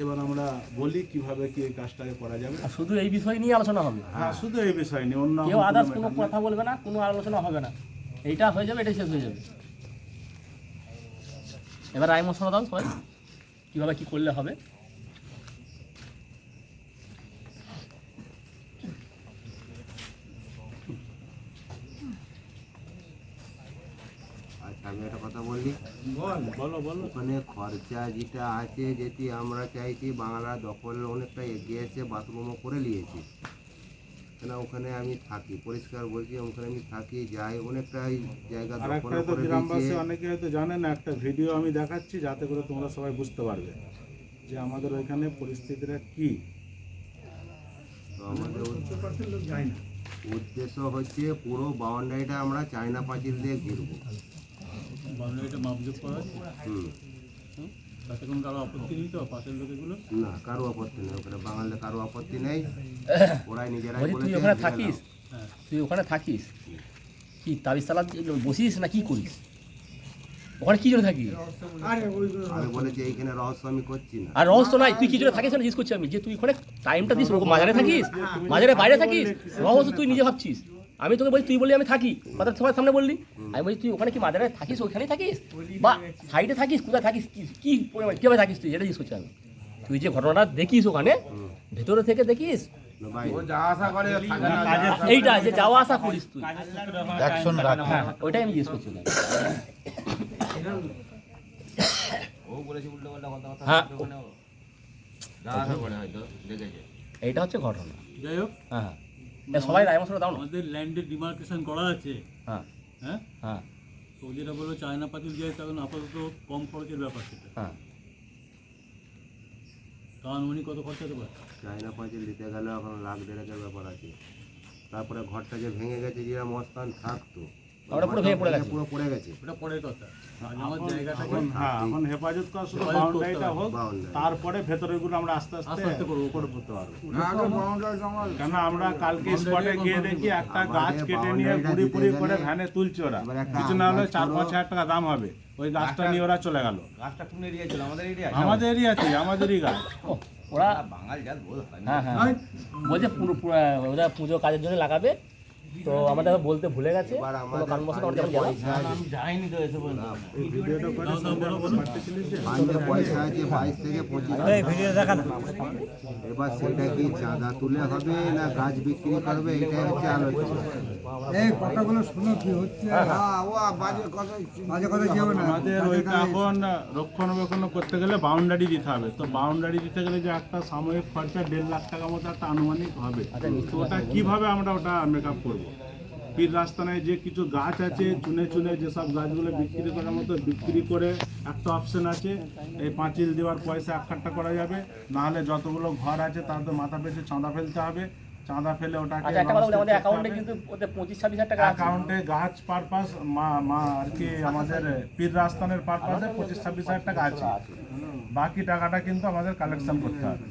এবার আমরা বলি কিভাবে কি এই কাজটাকে করা যাবে। আর শুধু এই বিষয় নিয়ে আলোচনা হবে, হ্যাঁ, শুধু এই বিষয় নিয়ে, অন্য কেউ আদার্স কোনো কথা বলবে না, কোনো আলোচনা হবে না, এইটা হয়ে যাবে, এটাই শেষ হয়ে যাবে। এবার রায় মশলা দাও সবাই, কীভাবে কী করলে হবে। আচ্ছা, আমি একটা কথা বলি। বলো বলো। ওখানে খরচা যেটা আছে, যেটি আমরা চাইছি, বাংলা দখল অনেকটা এগিয়ে এসে বাথরুমও করে নিয়েছি, কেন ওখানে আমি থাকি, পরিষ্কার বলছি, ওখানে আমি থাকি, যাই, অনেকটাই জায়গা আর দখল একটা তো করে গ্রামবাসী দিয়েছে। অনেকে হয়তো জানে না, একটা ভিডিও আমি দেখাচ্ছি যাতে করে তোমরা সবাই বুঝতে পারবে যে আমাদের ওইখানে পরিস্থিতিটা কি। তো আমাদের উদ্দেশ্য হচ্ছে পুরো বাউন্ডারিটা আমরা চায়না পাঁচিল দিয়ে ঘিরবো। বাউন্ডারিটা মাপজোক করা আছে, হুম, তাতে কোনো কারো আপত্তি নেই তো পাশের লোকেগুলো? না, কারো আপত্তি নেই, ওখানে বাঙালিদের কারো আপত্তি নেই, ওরাই নিজেরাই বলছি তুই বলেছে ওখানে ঘিরে থাকিস, হ্যাঁ। তুই ওখানে থাকিস কি তাবিজ তালাদ বসিস না কি করিস? ওখানে কি জন্য থাকিস? নাও। আমি বলেছি এইখানে রহস্য আমি করছি না। আর রহস্য নাই, তুই কি জন্য থাকিস না জিজ্ঞেস করছি আমি, যে তুই ওখানে টাইমটা দিস, ওরকম মাঝারে থাকিস, মাঝারে বাইরে থাকিস, রহস্য তুই নিজে ভাবছিস। আমি তোকে বলছি, তুই বললি আমি থাকি, কথা সবার সামনে বললি, আমি বলছি তুই ওখানে কি মাঝারে থাকিস, ওখানেই থাকিস বা সাইডে থাকিস, কোথায় থাকিস, কি পরিমাণ কীভাবে থাকিস তুই, এটা জিজ্ঞেস করছি আমি। তুই যে ঘটনাটা দেখিস ওখানে ভেতরে থেকে দেখিস, না ভাই, এইটা যে যাওয়া আসা করিস তুই, হ্যাঁ, ওইটাই আমি জিজ্ঞেস করছি ওনাকে। হ্যাঁ, এইটা হচ্ছে ঘটনা। যাই হোক, হ্যাঁ, সবাই রায় মশলা দাও না। আমাদের ল্যান্ডের ডিমার্কেশন করা আছে, হ্যাঁ হ্যাঁ, হ্যাঁ তো যেটা বললো চায়না পাতিল যায়, তখন আপাতত কম খরচের ব্যাপার সেটা। হ্যাঁ, তো আনুমানিক কত খরচা হতে পারে? চায়না পাঁচিল দিতে গেলে এখন লাখ দেড়েকের ব্যাপার আছে। তারপরে ঘরটা যে ভেঙে গেছে, যেটা মস্তান থাকতো, ওটা পুরো ভেঙে পড়ে গেছে। পুরো পড়ে গেছে। ওটা পরের কথা, আজ আমার জায়গাটাকে এখন হ্যাঁ, এখন হেফাজত করা শুধু হেফাজত করতে বাউন্ডারিটা হবে, হোক, boundary। তারপরে ভেতরের গুলো আমরা আস্তে আস্তে আস্তে আস্তে করবো। করে করতে পারবো। কেন আমরা কালকে স্পটে গিয়ে দেখি একটা গাছ কেটে নিয়ে গুড়ি পুড়ি করে ভ্যানে তুলছে ওরা, এবার একটা কিছু না হলে আন্দাজ 4-5 হাজার টাকা দাম হবে, ওই গাছটা নিয়ে ওরা চলে গেল। গাছটা কোন এরিয়া ছিল? আমাদের এরিয়া? আমাদের এরিয়াতে, আমাদেরই গাছ। ও, ওরা বাঙালি জাত বোধ হয় না। হ্যাঁ হ্যাঁ বলছে ওরা পুজো কাজের জন্য লাগাবে, তো আমাদের বলতে ভুলে গেছে এবার কোনো কারণবশত আমরা যখন গেলাম। আমি যাইনি তো এসে বলতে। এই ভিডিওটা করে ফান্ডে পয়সা আছে 22 থেকে 25 এবার সেটা কি চাঁদা তুলে হবে না গাছ বিক্রি করবে, এটাই হচ্ছে আলোচনা। এই কথাগুলো শুনো কি হচ্ছে, বাজে কথা কি হবে না। আমাদের ওইটা এখন রক্ষণাবেক্ষণ করতে গেলে বাউন্ডারি দিতে হবে, তো বাউন্ডারি দিতে গেলে যে একটা সাময়িক খরচা 1.5 লাখ টাকার মতো একটা আনুমানিক হবে, তো ওটা কিভাবে আমরা ওটা মেকআপ করবো। পীর রাস্তায় যে কিছু গাছ আছে, চুনে চুনে যেসব গাছগুলো বিক্রি করার মতো বিক্রি করে একটা অপশন আছে, এই পাঁচিল দেওয়ার পয়সা একটা করা যাবে, নাহলে যতগুলো ঘর আছে তার তো মাথা পেছু চাঁদা ফেলতে হবে, চাঁদা ফেলে ওটাকে আচ্ছা, একটা কথা বলি, আমাদের অ্যাকাউন্টে কিন্তু ওদের 25-26 হাজার টাকা আছে। অ্যাকাউন্টে গাছ পারপাস আর কি আমাদের পীর রাস্তানের পারপাসে 25-26 হাজার টাকা আছে, বাকি টাকাটা কিন্তু আমাদের কালেকশন করতে হবে।